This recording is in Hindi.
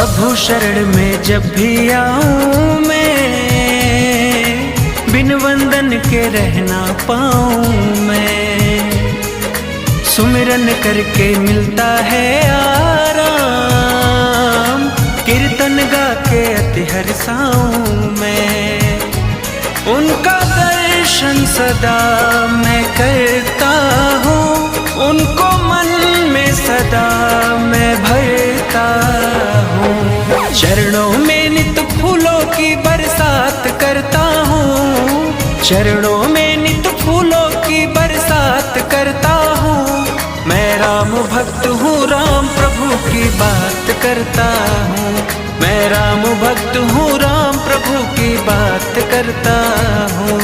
प्रभु शरण में जब भी आऊं मैं, बिन वंदन के रह ना पाऊं मैं। सुमिरन करके मिलता है आराम, कीर्तन गा के अति हर्षाऊं मैं। उनका दर्शन सदा मैं करता हूँ, उनको मन में सदा मैं भरता हूँ। चरणों में नित फूलों की बरसात करता हूँ, चरणों में नित फूलों की बरसात करता हूँ। मैं राम भक्त हूँ, राम प्रभु की बात करता हूँ। मैं राम भक्त हूँ, राम प्रभु की बात करता हूँ।